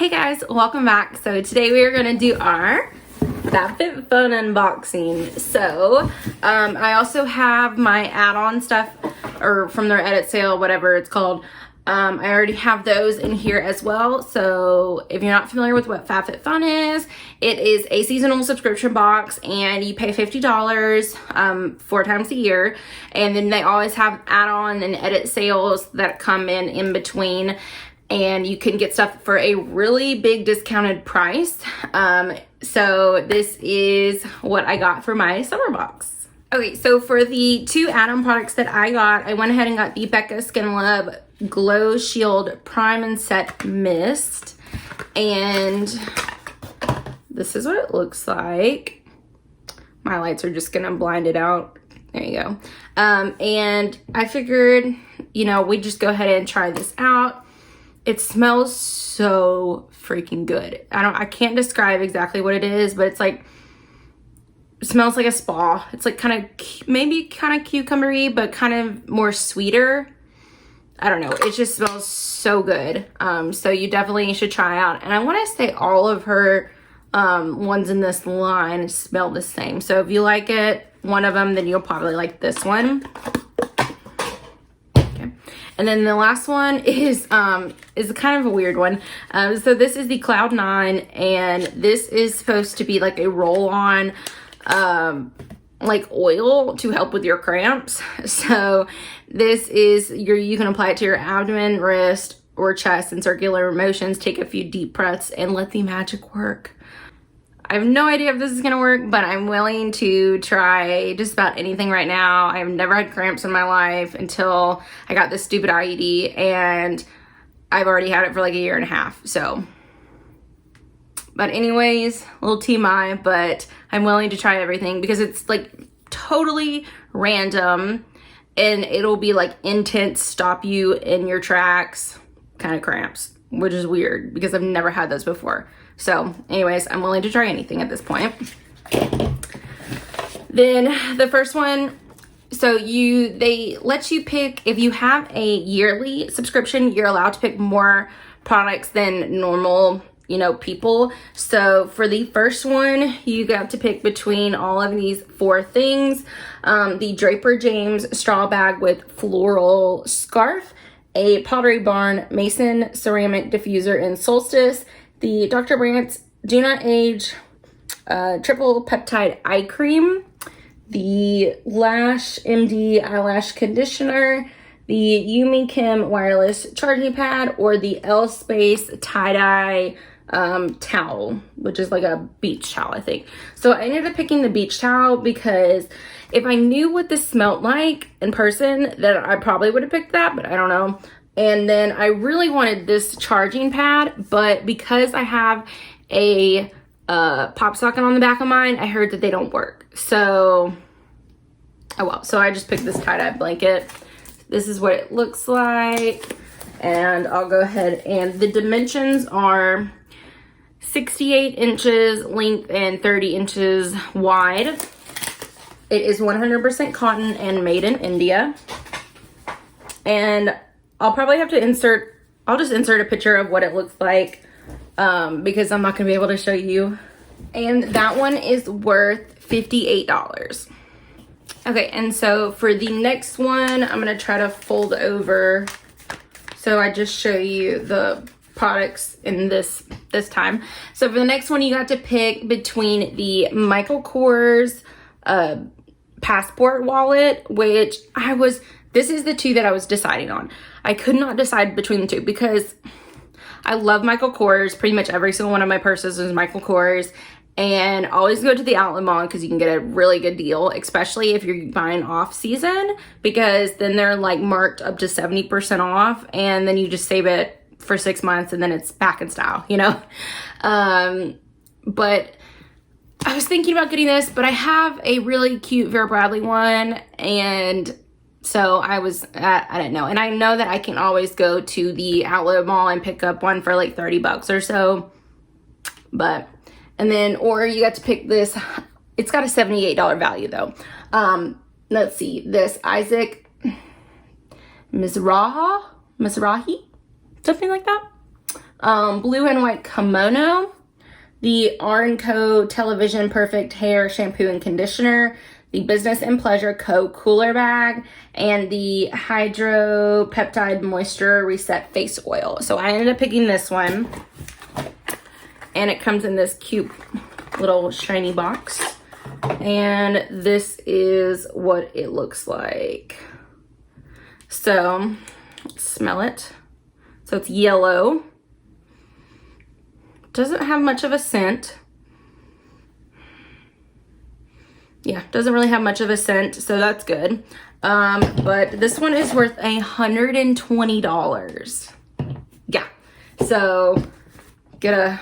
Hey guys, welcome back. So today we are going to do our Fab Fit Fun unboxing. So I also have my add-on stuff, or from their edit sale, whatever it's called. I already have those in here as well. So if you're not familiar with what Fab Fit Fun is, it is a seasonal subscription box and you pay $50 4 times a year. And then they always have add-on and edit sales that come in between. And you can get stuff for a really big discounted price. So this is what I got for my summer box. Okay, so for the 2 add-on products that I got, I went ahead and got the Becca Skin Love Glow Shield Prime and Set Mist. And this is what it looks like. My lights are just gonna blind it out. There you go. And I figured, you know, we'd just go ahead and try this out. It smells so freaking good. I can't describe exactly what it is, but it's like, it smells like a spa. It's like maybe kind of cucumbery, but kind of more sweeter. I don't know. It just smells so good. So you definitely should try out. And I want to say all of her ones in this line smell the same. So if you like one of them, then you'll probably like this one. And then the last one is kind of a weird one. So this is the Cloud 9, and this is supposed to be like a roll-on like oil to help with your cramps. So this is you can apply it to your abdomen, wrist, or chest in circular motions. Take a few deep breaths and let the magic work. I have no idea if this is gonna work, but I'm willing to try just about anything right now. I've never had cramps in my life until I got this stupid IED, and I've already had it for like a year and a half, so. But anyways, a little TMI, but I'm willing to try everything because it's like totally random, and it'll be like intense, stop you in your tracks kind of cramps, which is weird because I've never had those before. So anyways, I'm willing to try anything at this point. Then the first one, so they let you pick, if you have a yearly subscription, you're allowed to pick more products than normal, you know, people. So for the first one, you got to pick between all of these 4 things. The Draper James straw bag with floral scarf, a Pottery Barn Mason ceramic diffuser in Solstice, the Dr. Brandt's Do Not Age Triple Peptide Eye Cream, the Lash MD Eyelash Conditioner, the Yumi Kim Wireless Charging Pad, or the L Space Tie-Dye Towel, which is like a beach towel, I think. So I ended up picking the beach towel because if I knew what this smelled like in person, then I probably would have picked that, but I don't know. And then I really wanted this charging pad, but because I have a pop socket on the back of mine, I heard that they don't work. So, oh well. So I just picked this tie-dye blanket. This is what it looks like. And I'll go ahead, and the dimensions are 68 inches length and 30 inches wide. It is 100% cotton and made in India. And I'll probably have to I'll just insert a picture of what it looks like because I'm not gonna be able to show you. And that one is worth $58. Okay, and so for the next one, I'm gonna try to fold over so I just show you the products in this time. So for the next one, you got to pick between the Michael Kors passport wallet, which this is the 2 that I was deciding on. I could not decide between the 2 because I love Michael Kors. Pretty much every single one of my purses is Michael Kors. And I always go to the outlet mall because you can get a really good deal, especially if you're buying off season, because then they're like marked up to 70% off, and then you just save it for 6 months and then it's back in style, you know? But I was thinking about getting this, but I have a really cute Vera Bradley one, and so I didn't know. And I know that I can always go to the outlet mall and pick up one for like 30 bucks or so. Or you got to pick this. It's got a $78 value though. Let's see, this Isaac Mizrahi, something like that. blue and white kimono, the Arnco Television Perfect Hair Shampoo and Conditioner, the Business and Pleasure Co. Cooler Bag, and the Hydro Peptide Moisture Reset Face Oil. So I ended up picking this one, and it comes in this cute little shiny box. And this is what it looks like. So, let's smell it. So it's yellow. Doesn't have much of a scent. Yeah, doesn't really have much of a scent, so that's good. But this one is worth $120. Yeah, so get a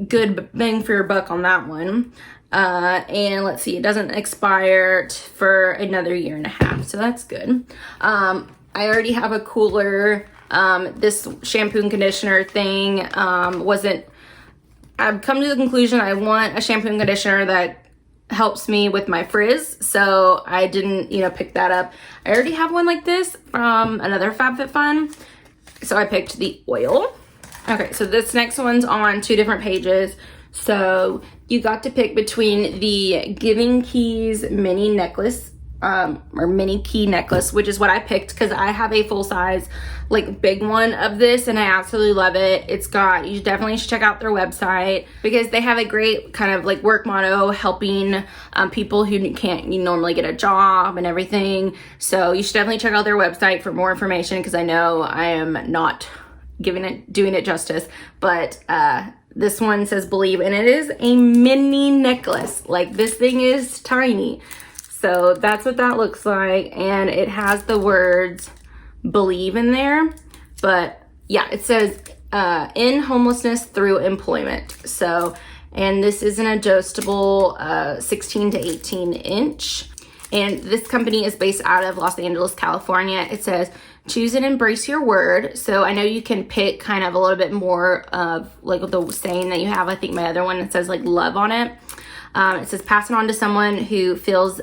good bang for your buck on that one. And let's see, it doesn't expire for another 1.5 years, so that's good. I already have a cooler. This shampoo and conditioner thing I've come to the conclusion I want a shampoo and conditioner that helps me with my frizz, so I didn't, pick that up. I already have one like this from another Fab Fit Fun, so I picked the oil. Okay, so this next one's on 2 different pages. So you got to pick between the Giving Keys mini necklace, or mini key necklace, which is what I picked because I have a full size, big one of this, and I absolutely love it. You definitely should check out their website because they have a great kind of work motto helping people who can't normally get a job and everything. So you should definitely check out their website for more information because I know I am not doing it justice, but this one says Believe, and it is a mini necklace. This thing is tiny. So that's what that looks like, and it has the words Believe in there. But yeah, it says in homelessness through employment. So, and this is an adjustable 16 to 18 inch. And this company is based out of Los Angeles, California. It says, choose and embrace your word. So I know you can pick kind of a little bit more of the saying that you have. I think my other one that says love on it. It says, pass it on to someone who feels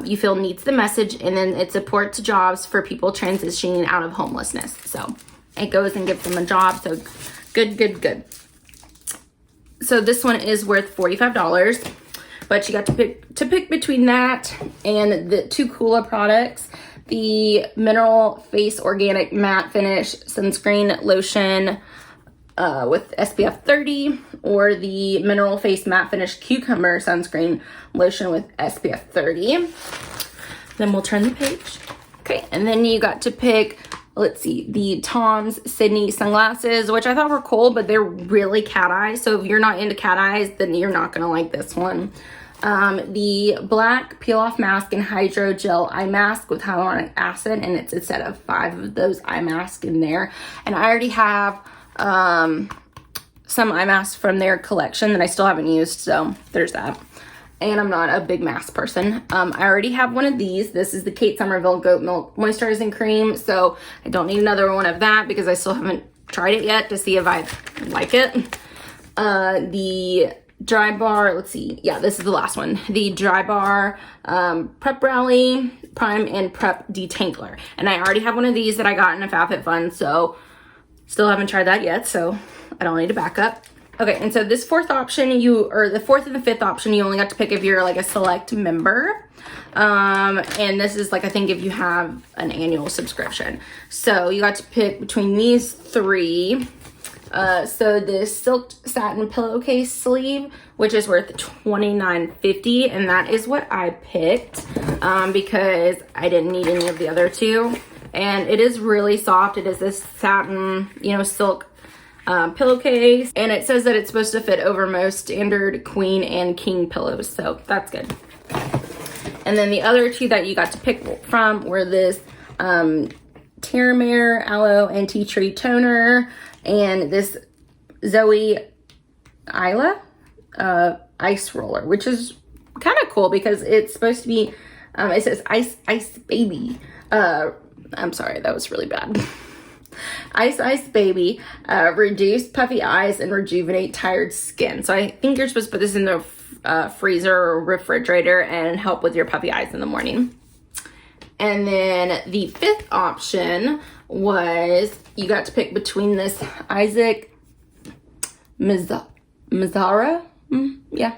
you feel needs the message, and then it supports jobs for people transitioning out of homelessness. So it goes and gives them a job. So good. So this one is worth $45. But you got to pick between that and the 2 Cooler products, the Mineral Face Organic Matte Finish Sunscreen Lotion with SPF 30, or the Mineral Face Matte Finish Cucumber Sunscreen Lotion with SPF 30. Then we'll turn the page. Okay, and then you got to pick, let's see, the Tom's Sydney sunglasses, which I thought were cool, but they're really cat eyes. So if you're not into cat eyes, then you're not gonna like this one. The black peel off mask and hydro gel eye mask with hyaluronic acid, and it's a set of 5 of those eye masks in there. And I already have some eye masks from their collection that I still haven't used, so there's that. And I'm not a big mask person. I already have one of these. This is the Kate Somerville Goat Milk Moisturizing Cream, so I don't need another one of that because I still haven't tried it yet to see if I like it. The Dry Bar, let's see, yeah, this is the last one. The Dry Bar Prep Rally Prime and Prep Detangler. And I already have one of these that I got in a Fab Fit Fun, so still haven't tried that yet, so I don't need a backup. Okay, and so this 4th option, the 4th and the 5th option, you only got to pick if you're a select member. And this is I think if you have an annual subscription. So you got to pick between these 3. So this silk satin pillowcase sleeve, which is worth $29.50, and that is what I picked because I didn't need any of the other 2. And it is really soft. It is this satin, silk pillowcase, and it says that it's supposed to fit over most standard queen and king pillows, so that's good. And then the other 2 that you got to pick from were this Terramare Aloe and Tea Tree Toner, and this Zoe Isla ice roller, which is kind of cool because it's supposed to be, it says ice baby. I'm sorry, that was really bad. Ice Baby, reduce puffy eyes and rejuvenate tired skin. So I think you're supposed to put this in the freezer or refrigerator and help with your puffy eyes in the morning. And then the 5th option was you got to pick between this Isaac Mazzara, yeah.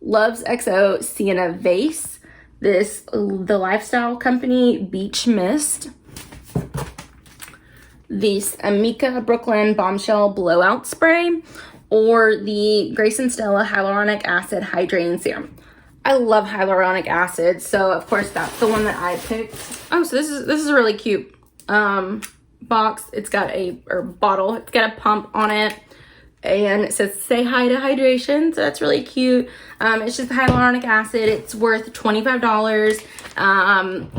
Loves XO Sienna Vase. The Lifestyle Company Beach Mist. The Amica Brooklyn Bombshell Blowout Spray, or the Grace and Stella Hyaluronic Acid Hydrating Serum. I love hyaluronic acid, so of course that's the one that I picked. Oh, so this is a really cute box. It's got bottle. It's got a pump on it, and it says "Say hi to hydration." So that's really cute. It's just hyaluronic acid. It's worth $25.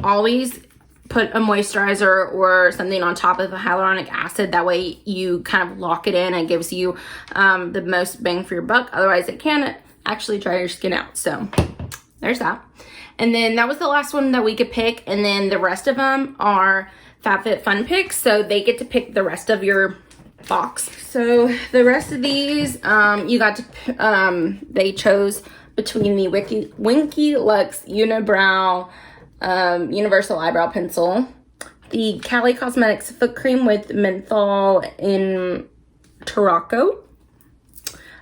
Always put a moisturizer or something on top of the hyaluronic acid. That way you kind of lock it in and gives you the most bang for your buck. Otherwise it can actually dry your skin out. So there's that. And then that was the last one that we could pick. And then the rest of them are Fab Fit Fun picks. So they get to pick the rest of your box. So the rest of these, you got to, they chose between the Winky Lux Unibrow Universal Eyebrow Pencil, the Cali Cosmetics Foot Cream with Menthol in Tarocco,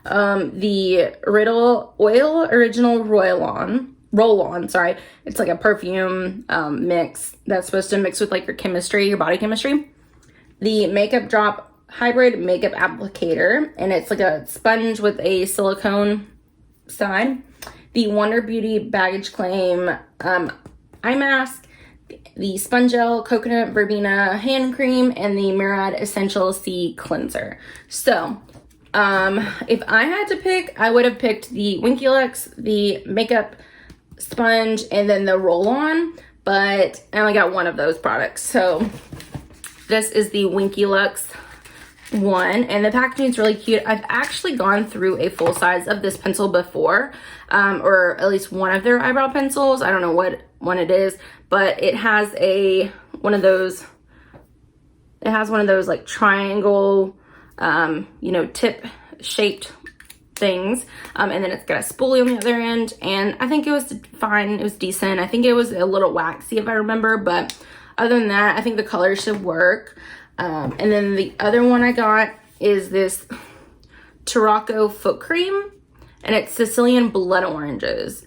the Riddle Oil Original Roll-On, sorry. It's like a perfume mix that's supposed to mix with like your chemistry, your body chemistry. The Makeup Drop Hybrid Makeup Applicator, and it's like a sponge with a silicone side. The Wonder Beauty Baggage Claim Eye Mask, the Spongel Coconut Verbena Hand Cream, and the Murad Essential C Cleanser. So, if I had to pick, I would have picked the Winky Lux, the Makeup Sponge, and then the Roll-On, but I only got one of those products. So, this is the Winky Lux one, and the packaging is really cute. I've actually gone through a full size of this pencil before, or at least one of their eyebrow pencils. I don't know what one it is, but it has one of those like triangle, tip shaped things, and then it's got a spoolie on the other end, and I think it was fine. It was decent. I think it was a little waxy if I remember, but other than that, I think the color should work. And then the other one I got is this Tarocco foot cream, and it's Sicilian blood oranges.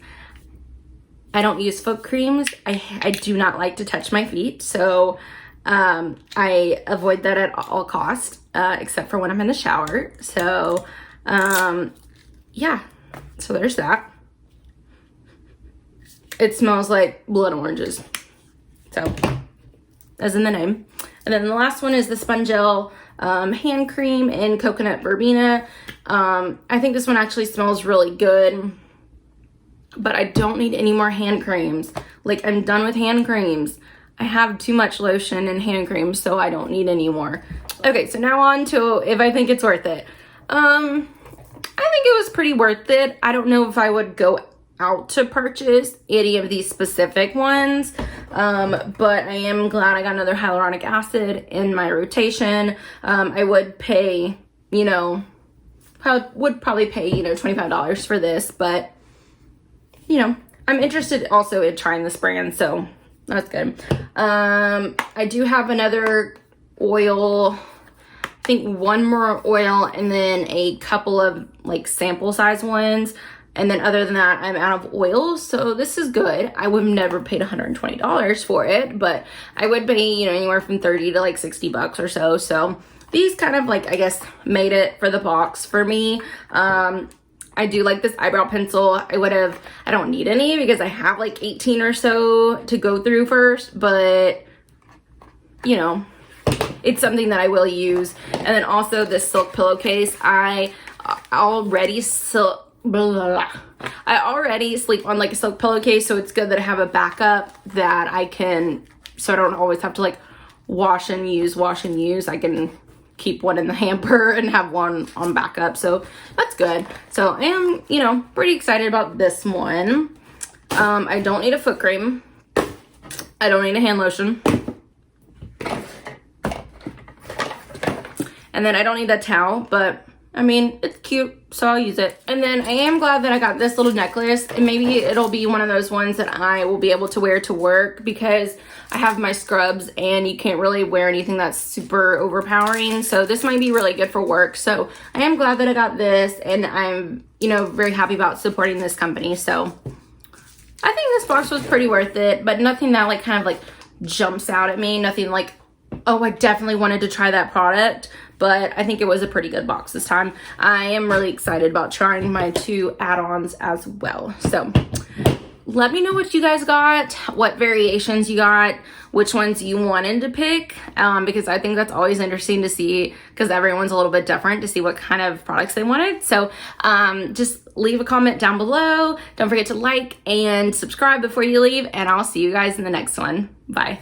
I don't use foot creams. I do not like to touch my feet, so I avoid that at all costs, except for when I'm in the shower. So yeah, so there's that. It smells like blood oranges, so as in the name. And then the last one is the Spongel hand cream in coconut verbena. I think this one actually smells really good, but I don't need any more hand creams. Like, I'm done with hand creams. I have too much lotion and hand creams, so I don't need any more. Okay, so now on to if I think it's worth it. I think it was pretty worth it. I don't know if I would go out to purchase any of these specific ones, but I am glad I got another hyaluronic acid in my rotation. I would pay, probably pay, $25 for this, but, I'm interested also in trying this brand, so that's good. I do have another oil, I think one more oil, and then a couple of like sample size ones. And then other than that, I'm out of oil, so this is good. I would have never paid $120 for it, but I would pay, anywhere from 30 to like 60 bucks or so. So these kind of like, I guess, made it for the box for me. I do like this eyebrow pencil. I don't need any because I have like 18 or so to go through first, but it's something that I will use. And then also this silk pillowcase. I already sleep on like a silk pillowcase, so it's good that I have a backup that I can, so I don't always have to like wash and use. I can keep one in the hamper and have one on backup, so that's good. So I am, pretty excited about this one. I don't need a foot cream. I don't need a hand lotion. And then I don't need that towel, but I mean, it's cute, so I'll use it. And then I am glad that I got this little necklace, and maybe it'll be one of those ones that I will be able to wear to work because I have my scrubs and you can't really wear anything that's super overpowering. So this might be really good for work. So I am glad that I got this, and I'm, you know, very happy about supporting this company. So I think this box was pretty worth it, but nothing that like kind of like jumps out at me. Nothing like, oh, I definitely wanted to try that product. But I think it was a pretty good box this time. I am really excited about trying my 2 add-ons as well. So let me know what you guys got, what variations you got, which ones you wanted to pick, because I think that's always interesting to see because everyone's a little bit different to see what kind of products they wanted. So just leave a comment down below. Don't forget to like and subscribe before you leave, and I'll see you guys in the next one. Bye.